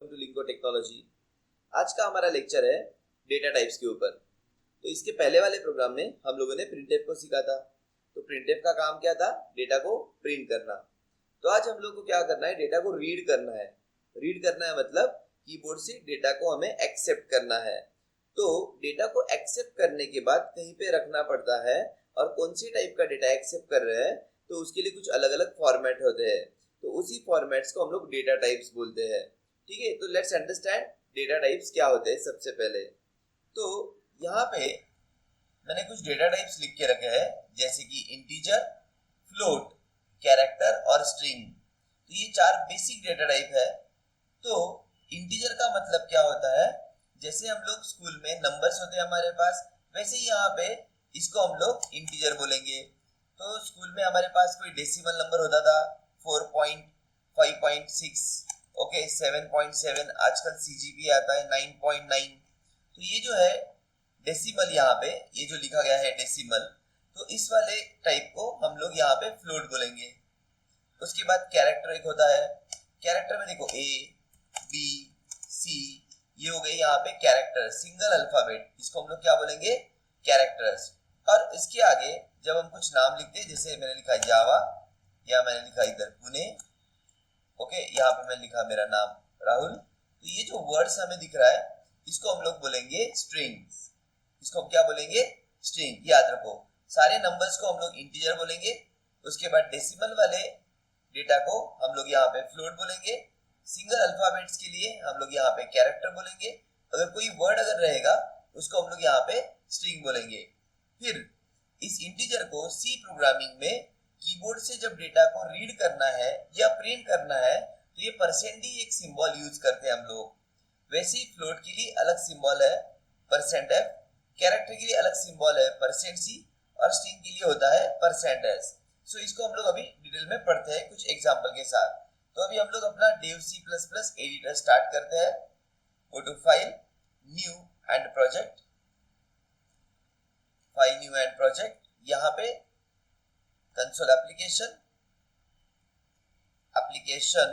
To lingo technology. आज का हमारा लेक्चर है डेटा टाइप्स के ऊपर। तो इसके पहले वाले प्रोग्राम में हम लोगों ने प्रिंटफ को सीखा था। तो प्रिंटफ का काम क्या था? डेटा को प्रिंट करना। तो आज हम लोग को क्या करना है? डेटा को रीड करना है। रीड करना है मतलब कीबोर्ड से डेटा को हमें एक्सेप्ट करना है। तो डेटा को एक्सेप्ट करने के बाद कहीं पे रखना पड़ता है, और कौन सी टाइप का डेटा एक्सेप्ट कर रहे हैं तो उसके लिए कुछ अलग अलग फॉर्मेट होते हैं। तो उसी फॉर्मेट्स को हम लोग डेटा टाइप्स बोलते हैं। ठीक है, तो लेट्स अंडरस्टैंड डेटा टाइप्स क्या होते हैं। सबसे पहले तो यहाँ पे मैंने कुछ डेटा टाइप्स लिख के रखे हैं, जैसे कि इंटीजर, फ्लोट, कैरेक्टर और स्ट्रिंग। तो ये चार बेसिक डेटा टाइप है। तो इंटीजर का मतलब क्या होता है? जैसे हम लोग स्कूल में नंबर्स होते हैं हमारे पास, वैसे ही यहाँ पे इसको हम लोग इंटीजर बोलेंगे। तो स्कूल में हमारे पास कोई डेसिमल नंबर होता था 4.5.6, ओके 7.7, आजकल सीजीपी आता है 9.9। तो ये जो है डेसिमल, यहाँ पे ये जो लिखा गया है डेसिमल, तो इस वाले टाइप को हम लोग यहाँ पे फ्लोट बोलेंगे। उसके बाद कैरेक्टर एक होता है। कैरेक्टर में देखो ए, बी, सी, ये हो गए यहाँ पे कैरेक्टर, सिंगल अल्फाबेट, इसको हम लोग क्या बोलेंगे? कैरेक्टर्स। और इसके आगे जब हम कुछ नाम लिखते हैं, जैसे मैंने लिखा जावा, या मैंने लिखा इधर पुणे, ओके, यहाँ पे मैं लिखा मेरा नाम राहुल, तो ये जो वर्ड्स हमें दिख रहा है इसको हम लोग बोलेंगे स्ट्रिंग्स। इसको हम क्या बोलेंगे? स्ट्रिंग। याद रखो, सारे नंबर्स को हम लोग इंटीजर बोलेंगे। उसके बाद डेसिमल वाले डेटा को हम लोग यहाँ पे फ्लोट बोलेंगे। सिंगल अल्फाबेट्स के लिए हम लोग यहाँ पे कैरेक्टर बोलेंगे। अगर कोई वर्ड अगर रहेगा उसको हम लोग यहाँ पे स्ट्रिंग बोलेंगे। फिर इस इंटीजर को सी प्रोग्रामिंग में कीबोर्ड से जब डेटा को रीड करना है या प्रिंट करना है तो ये परसेंट एक सिंबल यूज करते हैं हम लोग। वैसे ही फ्लोट के लिए अलग सिंबल है %f, कैरेक्टर के लिए अलग सिंबल है %c, और स्ट्रिंग के लिए होता है %s। सो इसको हम लोग अभी डिटेल में पढ़ते हैं कुछ एग्जांपल के साथ। तो अभी हम लोग अपना डेव C++ एडिटर स्टार्ट करते हैं। Go to file, new and project, file new and project, यहाँ पे कंसोल एप्लीकेशन, एप्लीकेशन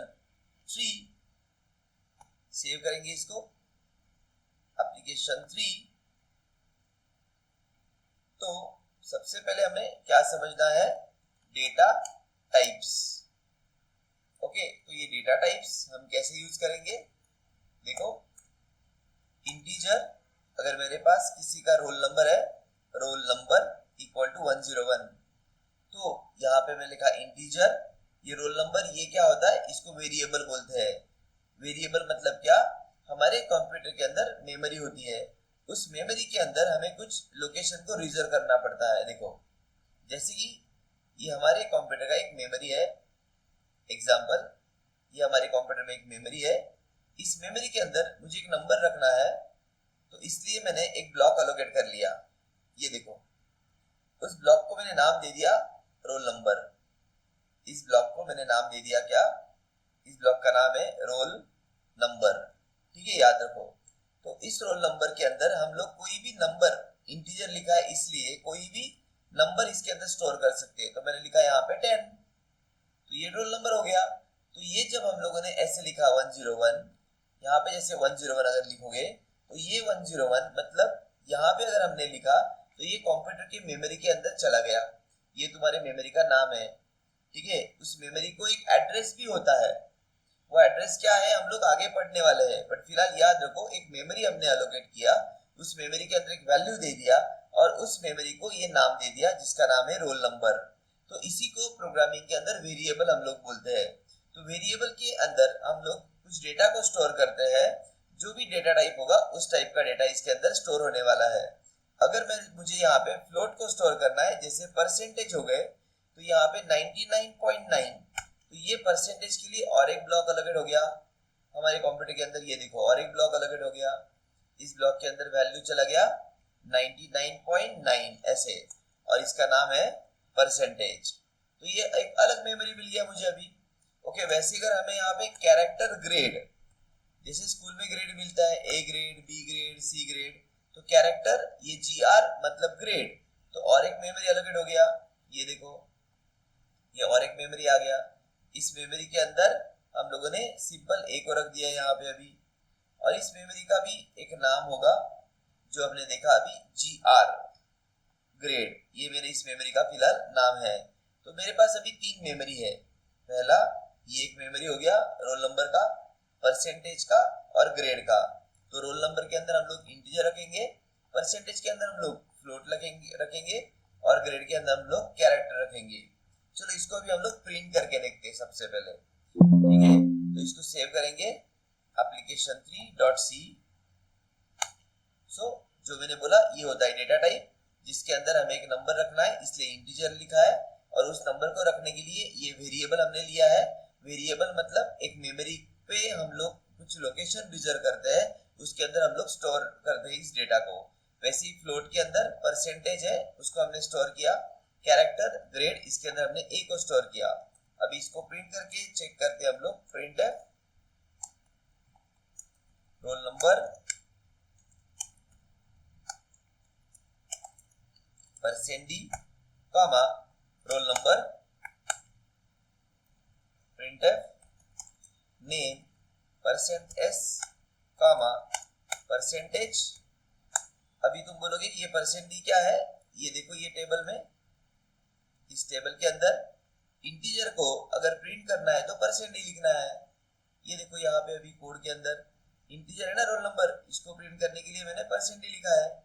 3, सेव करेंगे इसको, एप्लीकेशन 3। तो सबसे पहले हमें क्या समझना है? Data types. ओके, तो ये डेटा टाइप्स हम कैसे यूज करेंगे? देखो, इंटीजर, अगर मेरे पास किसी का रोल नंबर है, रोल नंबर इक्वल टू 101, तो यहाँ पे मैं लिखा इंटीजर, ये रोल नंबर, ये क्या होता है? इसको वेरिएबल बोलते हैं। वेरिएबल मतलब क्या? हमारे कंप्यूटर के अंदर मेमोरी होती है, उस मेमोरी के अंदर हमें कुछ लोकेशन को रिजर्व करना पड़ता है। देखो, जैसे कि ये हमारे कंप्यूटर का एक मेमोरी है, एग्जांपल, ये हमारे कंप्यूटर में एक मेमोरी है। इस मेमोरी के अंदर मुझे एक नंबर रखना है, तो इसलिए मैंने एक ब्लॉक एलोकेट कर लिया। ये देखो, उस ब्लॉक को मैंने नाम दे दिया रोल नंबर। इस ब्लॉक को मैंने नाम दे दिया क्या? इस ब्लॉक का नाम है रोल नंबर। ठीक है, याद रखो। तो इस रोल नंबर के अंदर हम लोग कोई भी नंबर, इंटीजर लिखा है इसलिए कोई भी नंबर इसके अंदर स्टोर कर सकते हैं। तो मैंने लिखा यहाँ पे 10, तो ये रोल नंबर हो गया। तो ये जब हम लोगों ने ऐसे लिखा 101, यहाँ पे जैसे 101 अगर लिखोगे तो ये 101 मतलब यहाँ पे अगर हमने लिखा तो ये कंप्यूटर की मेमोरी के अंदर चला गया। ये तुम्हारे मेमोरी का नाम है, ठीक है। उस मेमोरी को एक एड्रेस भी होता है, वो एड्रेस क्या है हम लोग आगे पढ़ने वाले हैं, बट फिलहाल याद रखो, एक मेमोरी हमने एलोकेट किया, उस मेमोरी के अंदर एक वैल्यू दे दिया, और उस मेमोरी को ये नाम दे दिया जिसका नाम है रोल नंबर। तो इसी को प्रोग्रामिंग के अंदर वेरिएबल हम लोग बोलते हैं। तो वेरिएबल के अंदर हम लोग कुछ डेटा को स्टोर करते हैं, जो भी डेटा टाइप होगा उस टाइप का डेटा इसके अंदर स्टोर होने वाला है। अगर मुझे यहाँ पे फ्लोट को स्टोर करना है, जैसे परसेंटेज हो गए, तो यहाँ पे 99.9, तो ये परसेंटेज के लिए और एक ब्लॉक अलग हो गया हमारे कंप्यूटर के अंदर। ये देखो, और एक ब्लॉक अलग हो गया, इस ब्लॉक के अंदर वैल्यू चला गया 99.9 ऐसे, और इसका नाम है परसेंटेज। तो ये एक अलग मेमोरी मिल गया मुझे अभी। ओके, वैसे अगर हमें यहाँ पे कैरेक्टर ग्रेड, जैसे स्कूल में ग्रेड मिलता है A grade, B grade, C grade, तो कैरेक्टर ये GR मतलब ग्रेड, तो और एक मेमोरी अलग हो गया। ये देखो, ये और एक मेमोरी आ गया। इस मेमोरी के अंदर हम लोगों ने सिंपल ए को रख दिया यहाँ पे अभी, और इस मेमोरी का भी एक नाम होगा जो हमने देखा अभी, GR ग्रेड। ये मेरे इस मेमोरी का फिलहाल नाम है। तो मेरे पास अभी 3 मेमोरी है। पहला ये एक मेमोरी हो गया रोल नंबर का, परसेंटेज का और ग्रेड का। तो रोल नंबर के अंदर हम लोग इंटीजर रखेंगे, परसेंटेज के अंदर हम लोग फ्लोट रखेंगे और ग्रेड के अंदर हम लोग कैरेक्टर रखेंगे। चलो इसको भी हम लोग प्रिंट करके देखते हैं सबसे पहले, ठीक है। तो इसको सेव करेंगे application3.c। जो मैंने बोला ये होता है डेटा टाइप, जिसके अंदर हमें एक नंबर रखना है, इसलिए इंटीजर लिखा है। और उस नंबर को रखने के लिए ये वेरिएबल हमने लिया है। वेरिएबल मतलब एक मेमोरी पे हम लोग कुछ लोकेशन रिजर्व करते हैं, उसके अंदर हम लोग स्टोर करते हैं इस डेटा को। वैसे ही फ्लोट के अंदर परसेंटेज है, उसको हमने स्टोर किया। कैरेक्टर, ग्रेड, इसके अंदर हमने ए को स्टोर किया। अभी इसको प्रिंट करके चेक करते हैं हम लोग। Print roll number Parsendi comma roll number, printf name percent S comma percentage. अभी तुम बोलोगे ये परसेंट डी क्या है, ये देखो ये टेबल में, इस टेबल के अंदर इंटीजर को अगर प्रिंट करना है तो परसेंट डी लिखना है। ये देखो यहाँ पे अभी कोड के अंदर इंटीजर है ना रोल नंबर, इसको प्रिंट करने के लिए मैंने परसेंट डी लिखा है।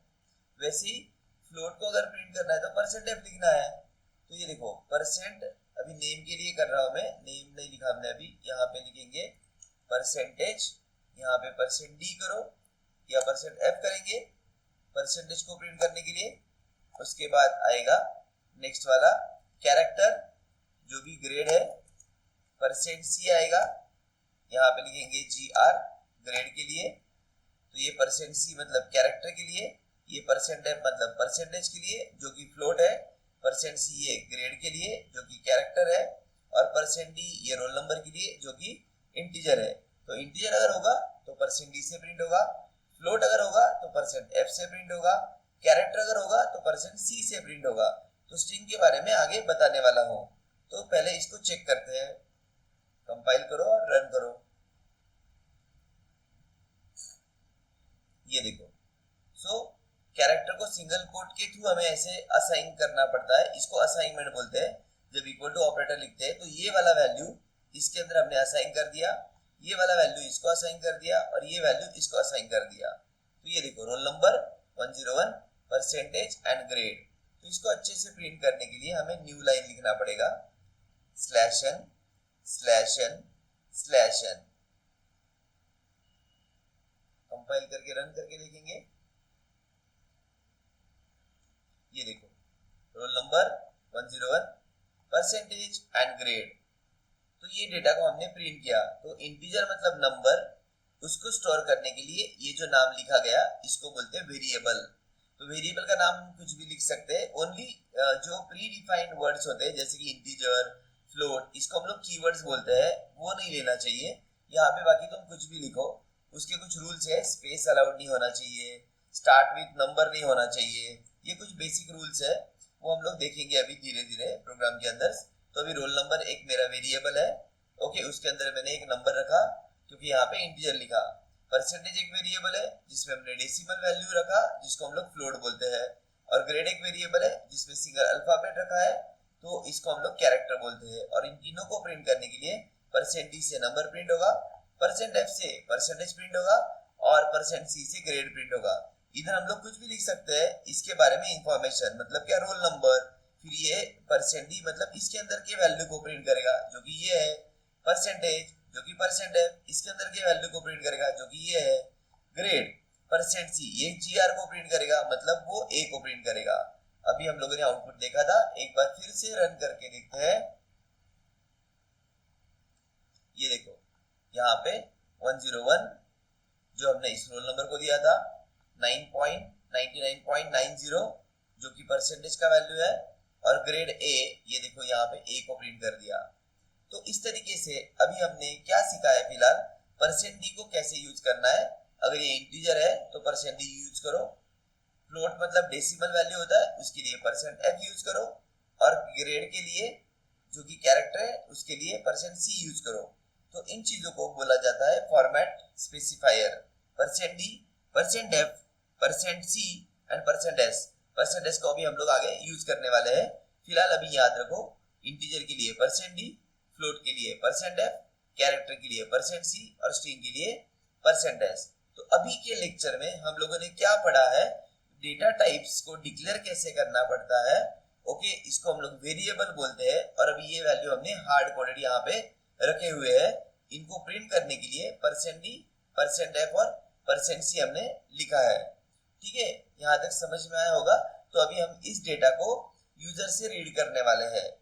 वैसे ही फ्लोट को अगर प्रिंट करना है तो परसेंट एफ लिखना है। तो ये देखो परसेंट, अभी नेम के लिए कर रहा हूं मैं, नेम नहीं लिखा हमने अभी, यहाँ पे लिखेंगे परसेंटेज, यहाँ पे परसेंट डी करो या परसेंट एफ करेंगे परसेंटेज को प्रिंट करने के लिए। उसके बाद आएगा नेक्स्ट वाला कैरेक्टर, जो भी ग्रेड है, परसेंट सी आएगा, यहाँ पे लिखेंगे GR ग्रेड के लिए। तो ये परसेंट सी मतलब कैरेक्टर के लिए, ये परसेंट एफ मतलब परसेंटेज के लिए जो कि फ्लोट है, परसेंट सी ये ग्रेड के लिए जो कि कैरेक्टर है, और परसेंट डी ये रोल नंबर के लिए जो कि इंटीजर है। तो इंटीजर अगर होगा तो परसेंट डी से प्रिंट होगा, फ्लोट अगर होगा तो परसेंट एफ से प्रिंट होगा, कैरेक्टर अगर होगा तो परसेंट सी से प्रिंट होगा। तो स्ट्रिंग के बारे में आगे बताने वाला हूँ। तो पहले इसको चेक करते हैं, कंपाइल करो और रन करो। ये देखो, कैरेक्टर को सिंगल कोट के थ्रू हमें ऐसे असाइन करना पड़ता है, इसको असाइनमेंट बोलते हैं। जब इक्वल टू ऑपरेटर लिखते हैं तो ये वाला वैल्यू इसके अंदर हमने असाइन कर दिया, ये वाला वैल्यू इसको असाइन कर दिया और ये वैल्यू इसको असाइन कर दिया। तो ये देखो roll number 101 percentage and grade. तो इसको अच्छे से प्रिंट करने के लिए हमें न्यू लाइन लिखना पड़ेगा, /n /n। कंपाइल करके रन करके देखेंगे। ये देखो roll number 101 percentage and grade. तो ये डेटा को हमने प्रिंट किया। तो इंटीजर मतलब नंबर, उसको स्टोर करने के लिए ये जो नाम लिखा गया इसको बोलते हैं वेरिएबल। तो वेरिएबल का नाम कुछ भी लिख सकते हैं, ओनली जो प्री डिफाइंड वर्ड्स होते हैं जैसे कि इंटीजर, फ्लोट, इसको हम लोग कीवर्ड्स बोलते हैं, वो नहीं लेना चाहिए यहाँ पे। बाकी तुम कुछ भी लिखो, उसके कुछ रूल्स है, स्पेस अलाउड नहीं होना चाहिए, स्टार्ट विथ नंबर नहीं होना चाहिए, ये कुछ बेसिक रूल्स है, वो हम लोग देखेंगे अभी धीरे धीरे प्रोग्राम के अंदर। तो अभी रोल नंबर एक मेरा वेरिएबल है, ओके, उसके अंदर मैंने एक नंबर रखा क्योंकि यहाँ पे इंटीजर लिखा। परसेंटेज एक वेरिएबल है जिसमें हमने डेसिमल वैल्यू रखा जिसको हम लोग फ्लोट बोलते हैं, और ग्रेड एक वेरिएबल है जिसमें सिंगल अल्फाबेट रखा है तो इसको हम लोग कैरेक्टर बोलते हैं। और इन तीनों को प्रिंट करने के लिए परसेंट डी से नंबर प्रिंट होगा, परसेंट एफ से परसेंटेज प्रिंट होगा और परसेंट सी से ग्रेड प्रिंट होगा। इधर हम लोग कुछ भी लिख सकते हैं इसके बारे में इंफॉर्मेशन, मतलब क्या रोल नंबर, फिर ये परसेंट डी मतलब इसके अंदर के वैल्यू को प्रिंट करेगा जो कि ये है, परसेंटेज जो कि परसेंट है इसके अंदर के वैल्यू को प्रिंट करेगा जो कि ये है, ग्रेड परसेंट सी ये GR को प्रिंट करेगा मतलब वो ए को प्रिंट करेगा। अभी हम लोगों ने आउटपुट देखा था, एक बार फिर से रन करके देखते हैं। ये देखो यहाँ पे 101 जो हमने इस रोल नंबर को दिया था 9.99.90 जो कि परसेंटेज का वैल्यू है, और ग्रेड ए ये देखो यहाँ पे ए को प्रिंट कर दिया। तो इस तरीके से अभी हमने क्या सीखा है फिलहाल, परसेंट डी को कैसे यूज करना है। अगर ये इंटीजर है तो परसेंट डी यूज करो, फ्लोट मतलब डेसिमल वैल्यू होता है उसके लिए परसेंट एफ यूज करो, और ग्रेड के लिए जो कि कैरेक्टर है उसके लिए परसेंट सी यूज करो। तो इन चीजों को बोला जाता है format specifier. %d, %f, %c and %s। %s को अभी हम लोग आगे यूज करने वाले हैं। फिलहाल अभी याद रखो, इंटीजर के लिए %d, फ्लोट के लिए %f, कैरेक्टर के लिए %c और स्ट्रिंग के लिए %s। तो अभी के लेक्चर में हम लोगों ने क्या पढ़ा है, डेटा टाइप्स को डिक्लेयर कैसे करना पड़ता है। ओके, इसको हम लोग वेरिएबल बोलते हैं और अभी ये वैल्यू हमने हार्ड कोडेड यहाँ पे रखे हुए हैं। इनको प्रिंट करने के लिए %d, %f और %c हमने लिखा है। ठीक है, यहाँ तक समझ में आया होगा। तो अभी हम इस डेटा को यूजर से रीड करने वाले हैं।